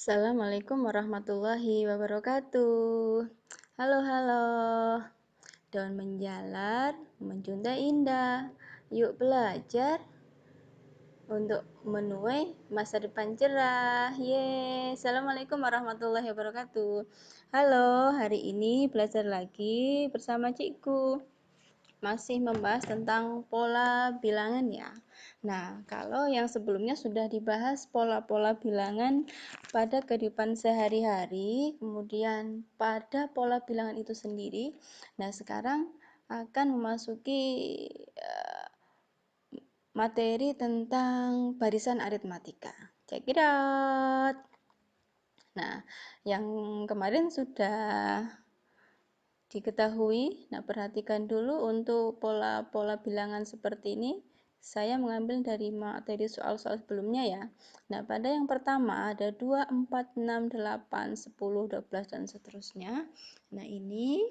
Assalamualaikum warahmatullahi wabarakatuh. Halo, halo. Daun menjalar, menjunta indah. Yuk belajar untuk menuai masa depan cerah. Yeay. Assalamualaikum warahmatullahi wabarakatuh. Halo, hari ini belajar lagi bersama cikgu. Masih membahas tentang pola bilangan ya. Nah, kalau yang sebelumnya sudah dibahas pola-pola bilangan pada kehidupan sehari-hari, kemudian pada pola bilangan itu sendiri. Nah, sekarang akan memasuki materi tentang barisan aritmatika. Check it out. Nah, yang kemarin sudah diketahui. Nah, perhatikan dulu untuk pola-pola bilangan seperti ini. Saya mengambil dari materi soal-soal sebelumnya ya. Nah, pada yang pertama ada 2, 4, 6, 8, 10, 12, dan seterusnya. Nah, ini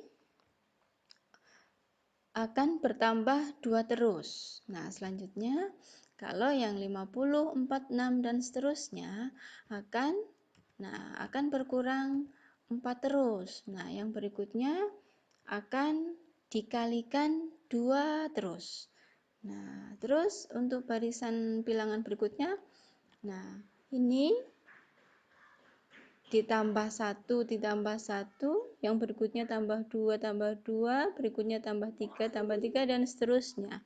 akan bertambah 2 terus. Nah, selanjutnya kalau yang 50, 4, 6, dan seterusnya akan berkurang 4 terus. Nah, yang berikutnya akan dikalikan 2 terus. Nah, terus untuk barisan bilangan berikutnya, nah ini ditambah 1, ditambah 1, yang berikutnya tambah 2, tambah 2, berikutnya tambah 3, tambah 3, dan seterusnya.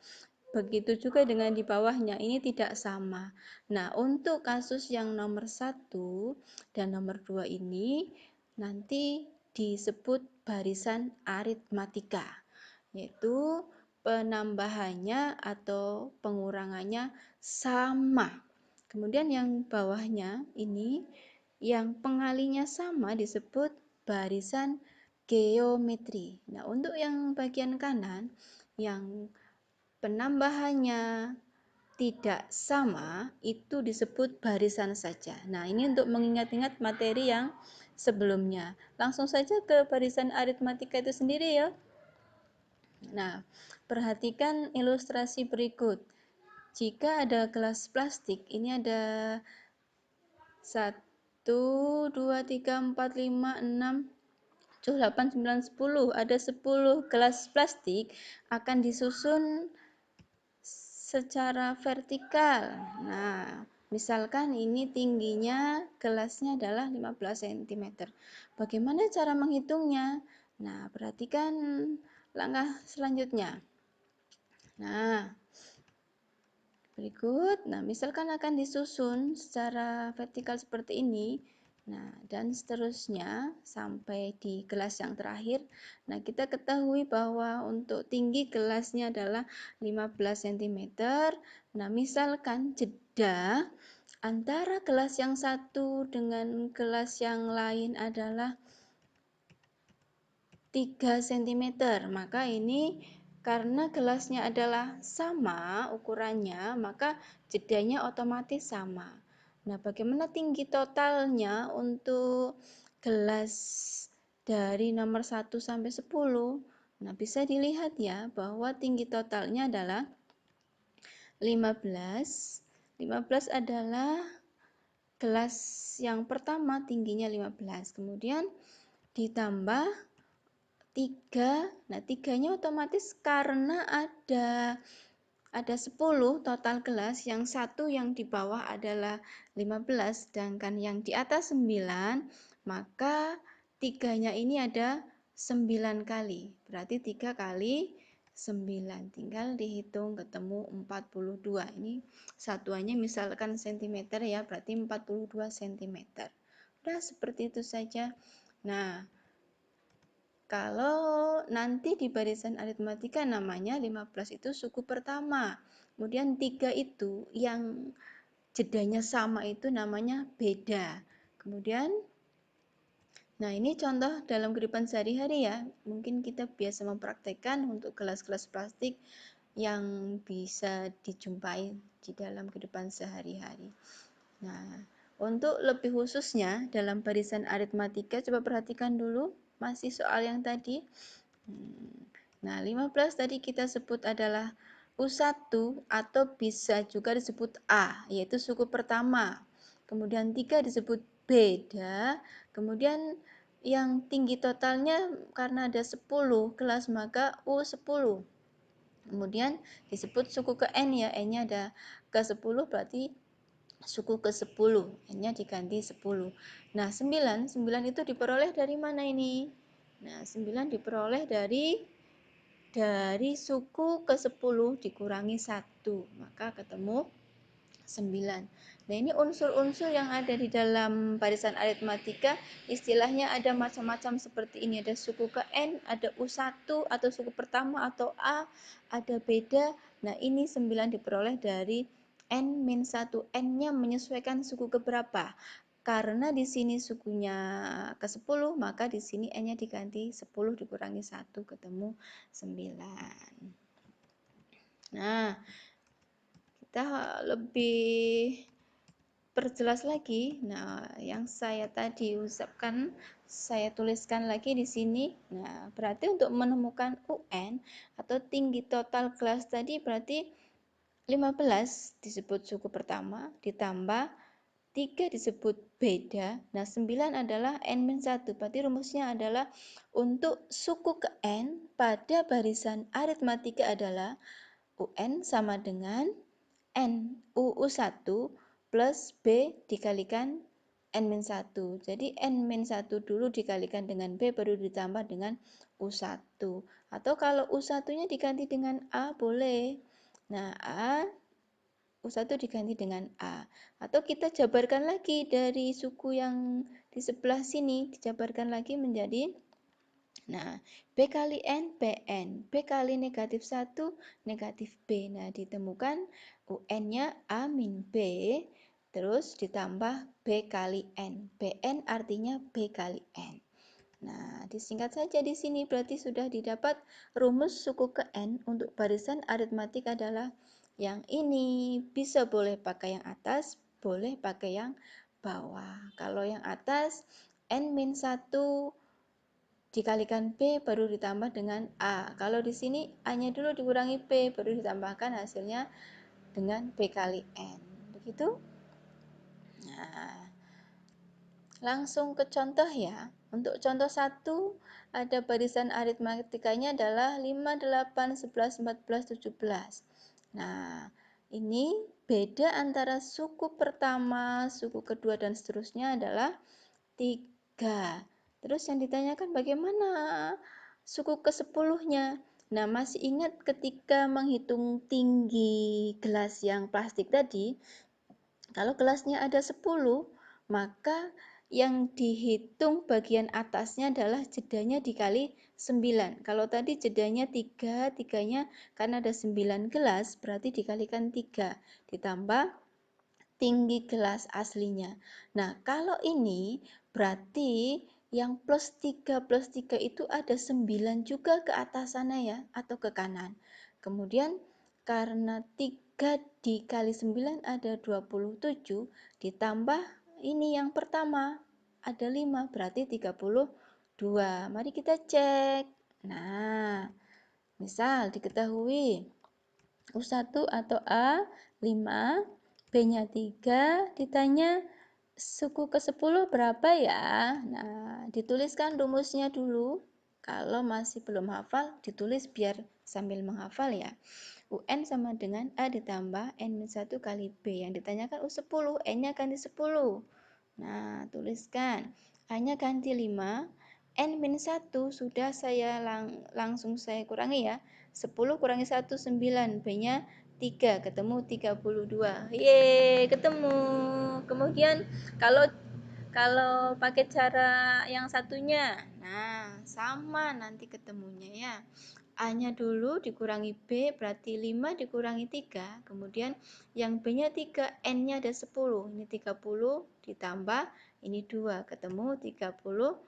Begitu juga dengan di bawahnya, ini tidak sama. Nah, untuk kasus yang nomor 1 dan nomor 2 ini nanti disebut barisan aritmatika, yaitu penambahannya atau pengurangannya sama. Kemudian yang bawahnya ini, yang pengalinya sama disebut barisan geometri. Nah, untuk yang bagian kanan, yang penambahannya tidak sama, itu disebut barisan saja. Nah, ini untuk mengingat-ingat materi yang sebelumnya. Langsung saja ke barisan aritmatika itu sendiri ya. Nah, perhatikan ilustrasi berikut. Jika ada gelas plastik, ini ada 1, 2, 3, 4, 5, 6, 7, 8, 9, 10. Ada 10 gelas plastik akan disusun secara vertikal. Nah, misalkan ini tingginya gelasnya adalah 15 cm. Bagaimana cara menghitungnya? Nah, perhatikan langkah selanjutnya. Nah, berikut, misalkan akan disusun secara vertikal seperti ini. Nah, dan seterusnya sampai di gelas yang terakhir. Nah, kita ketahui bahwa untuk tinggi gelasnya adalah 15 cm. Nah, misalkan jeda antara gelas yang satu dengan gelas yang lain adalah 3 cm. Maka ini karena gelasnya adalah sama ukurannya, maka jedanya otomatis sama. Nah, bagaimana tinggi totalnya untuk gelas dari nomor 1 sampai 10? Nah, bisa dilihat ya bahwa tinggi totalnya adalah 15. 15 adalah gelas yang pertama tingginya 15. Kemudian ditambah 3. Nah, 3-nya otomatis karena ada 10 total gelas, yang satu yang di bawah adalah 15, sedangkan yang di atas 9, maka 3-nya ini ada 9 kali. Berarti 3 kali 9. Tinggal dihitung ketemu 42. Ini satuannya misalkan cm ya, berarti 42 cm. Udah seperti itu saja. Nah, kalau nanti di barisan aritmatika namanya 15 itu suku pertama. Kemudian 3 itu yang jedanya sama itu namanya beda. Kemudian, nah ini contoh dalam kehidupan sehari-hari ya. Mungkin kita biasa mempraktekkan untuk gelas-gelas plastik yang bisa dijumpai di dalam kehidupan sehari-hari. Nah, untuk lebih khususnya dalam barisan aritmatika, coba perhatikan dulu masih soal yang tadi. Nah, 15 tadi kita sebut adalah U1 atau bisa juga disebut A, yaitu suku pertama. Kemudian 3 disebut beda, kemudian yang tinggi totalnya karena ada 10 kelas maka U10. Kemudian disebut suku ke N ya, N-nya ada ke 10 berarti suku ke 10, N-nya diganti 10. Nah, 9 itu diperoleh dari mana ini? Nah, 9 diperoleh dari suku ke 10 dikurangi 1, maka ketemu 9. Nah, ini unsur-unsur yang ada di dalam barisan aritmatika, istilahnya ada macam-macam seperti ini. Ada suku ke N, ada U1 atau suku pertama atau A, ada beda. Nah, ini 9 diperoleh dari N-1. N-nya menyesuaikan suku ke berapa? Karena di sini sukunya ke 10, maka di sini N-nya diganti 10 dikurangi 1, ketemu 9. Nah, kita lebih perjelas lagi. Nah, yang saya tadi ucapkan, saya tuliskan lagi di sini. Nah, berarti untuk menemukan UN atau tinggi total kelas tadi berarti 15 disebut suku pertama, ditambah 3 disebut beda. Nah, 9 adalah N-1. Berarti rumusnya adalah untuk suku ke N pada barisan aritmatika adalah UN sama dengan N UU1 plus B dikalikan N-1. Jadi N-1 dulu dikalikan dengan B baru ditambah dengan U1. Atau kalau U1-nya diganti dengan A boleh. Nah, U1 diganti dengan A. Atau kita jabarkan lagi dari suku yang di sebelah sini, dijabarkan lagi menjadi Nah, B kali N, Bn. B kali negatif 1, negatif B. Nah, ditemukan UN-nya A min B, terus ditambah B kali N. Bn artinya B kali N. Nah, disingkat saja di sini berarti sudah didapat rumus suku ke N untuk barisan aritmatik adalah yang ini. Bisa boleh pakai yang atas, boleh pakai yang bawah. Kalau yang atas, N-1 dikalikan B baru ditambah dengan A. Kalau di sini A-nya dulu dikurangi B baru ditambahkan hasilnya dengan B kali N. Begitu? Nah, langsung ke contoh ya. Untuk contoh 1 ada barisan aritmatikanya adalah 5, 8, 11, 14, 17. Nah, ini beda antara suku pertama, suku kedua dan seterusnya adalah 3. Terus yang ditanyakan bagaimana suku ke-10-nya? Nah, masih ingat ketika menghitung tinggi gelas yang plastik tadi, kalau gelasnya ada 10, maka yang dihitung bagian atasnya adalah jedanya dikali 9. Kalau tadi jedanya 3, tiganya karena ada 9 gelas, berarti dikalikan 3. Ditambah tinggi gelas aslinya. Nah, kalau ini berarti yang plus 3 itu ada 9 juga ke atas sana ya, atau ke kanan. Kemudian karena 3 dikali 9 ada 27, ditambah ini yang pertama, ada 5, berarti 32. Mari kita cek. Nah, misal diketahui U1 atau A 5, B-nya 3, ditanya suku ke-10 berapa ya? Nah, dituliskan rumusnya dulu. Kalau masih belum hafal, ditulis biar sambil menghafal ya. UN sama dengan A ditambah N-1 kali B. Yang ditanyakan U10, N-nya ganti 10. Nah, tuliskan. A-nya ganti 5, N-1 sudah saya langsung saya kurangi ya. 10 kurangi 1, 9. B-nya 3, ketemu 32. Yeay, ketemu. Kemudian kalau kalau pakai cara yang satunya, nah sama nanti ketemunya ya. A-nya dulu dikurangi B, berarti 5 dikurangi 3. Kemudian yang B-nya 3, N-nya ada 10. Ini 30 ditambah, ini 2, ketemu 32.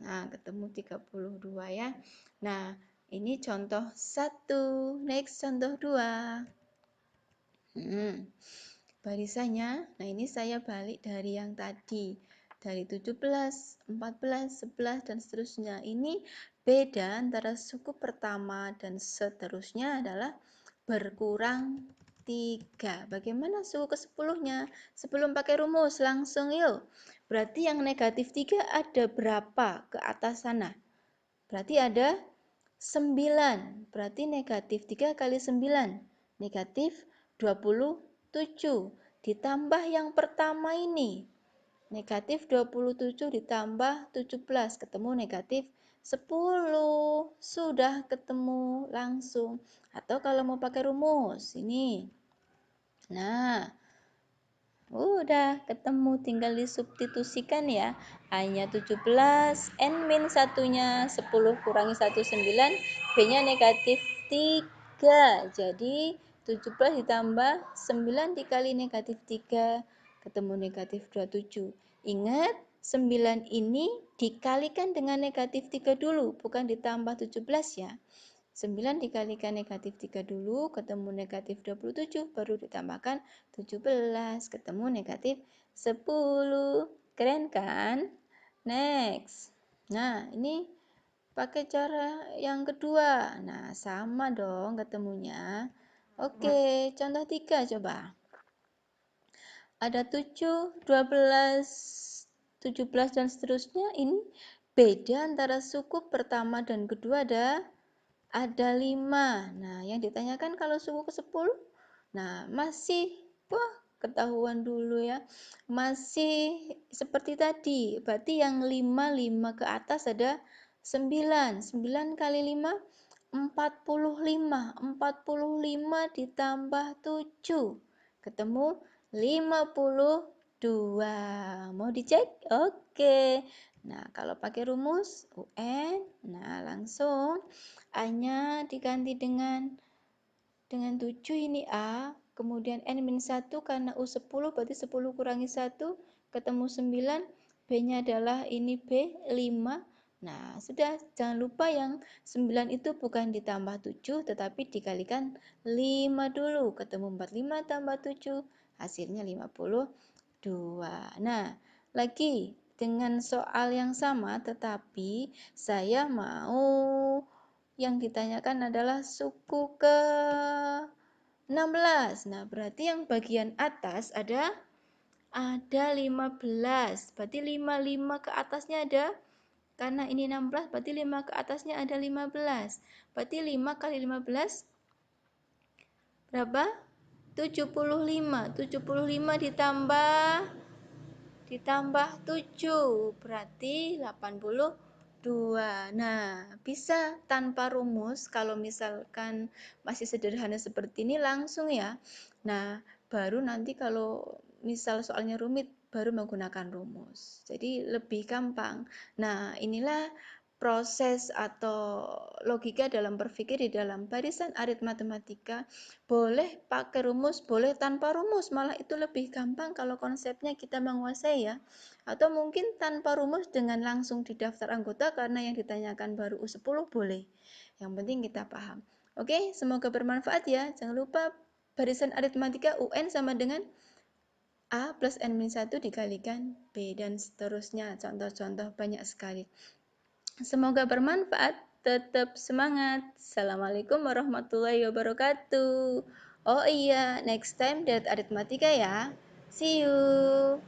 Nah, ketemu 32 ya. Nah, ini contoh 1. Next, contoh 2. Barisannya, nah ini saya balik dari yang tadi. Dari 17, 14, 11, dan seterusnya. Ini beda antara suku pertama dan seterusnya adalah berkurang 3. Bagaimana suku ke-10-nya? Sebelum pakai rumus, langsung yuk. Berarti yang negatif 3 ada berapa ke atas sana? Berarti ada 9. Berarti negatif 3 kali 9. Negatif 27. Ditambah yang pertama ini. Negatif 27 ditambah 17. Ketemu negatif 10. Sudah ketemu langsung. Atau kalau mau pakai rumus, ini. Nah, udah ketemu, tinggal disubstitusikan ya. A-nya 17, N-1-nya 10 kurangi 1, 9, B-nya negatif 3. Jadi 17 ditambah 9 dikali negatif 3, ketemu negatif 27. Ingat, 9 ini dikalikan dengan negatif 3 dulu, bukan ditambah 17 ya. 9 dikalikan negatif 3 dulu, ketemu negatif 27, baru ditambahkan 17, ketemu negatif 10. Keren kan? Next. Nah, ini pakai cara yang kedua. Nah, sama dong ketemunya. Oke, contoh 3 coba. Ada 7, 12, 17 dan seterusnya. Ini beda antara suku pertama dan kedua ada 5. Nah, yang ditanyakan kalau suku ke-10. Nah, masih ketahuan dulu ya. Masih seperti tadi. Berarti yang 5 ke atas ada 9. 9 kali 5 45. 45 ditambah 7. Ketemu 52. Mau dicek? Oke. Nah, kalau pakai rumus UN, nah langsung A-nya diganti dengan 7 ini A, kemudian N-1 karena U10 berarti 10 kurangi 1, ketemu 9, B-nya adalah ini B, 5. Nah, sudah, jangan lupa yang 9 itu bukan ditambah 7, tetapi dikalikan 5 dulu, ketemu 45 tambah 7, hasilnya 52. Nah, lagi dengan soal yang sama, tetapi saya mau yang ditanyakan adalah suku ke-16. Nah, berarti yang bagian atas ada 15. Berarti 5 ke atasnya ada, karena ini 16, berarti 5 ke atasnya ada 15. Berarti 5 kali 15 berapa? 75. 75 ditambah 7 berarti 82. Nah, bisa tanpa rumus. Kalau misalkan masih sederhana seperti ini langsung ya. Nah, baru nanti kalau misal soalnya rumit baru menggunakan rumus. Jadi lebih gampang. Nah, inilah proses atau logika dalam berpikir di dalam barisan arit matematika. Boleh pakai rumus, boleh tanpa rumus, malah itu lebih gampang kalau konsepnya kita menguasai ya. Atau mungkin tanpa rumus dengan langsung di daftar anggota karena yang ditanyakan baru U10 boleh. Yang penting kita paham. Oke, semoga bermanfaat ya. Jangan lupa barisan aritmatika UN sama dengan A plus N-1 dikalikan B dan seterusnya. Contoh-contoh banyak sekali. Semoga bermanfaat. Tetap semangat. Assalamualaikum warahmatullahi wabarakatuh. Oh iya, next time dat aritmatika ya. See you.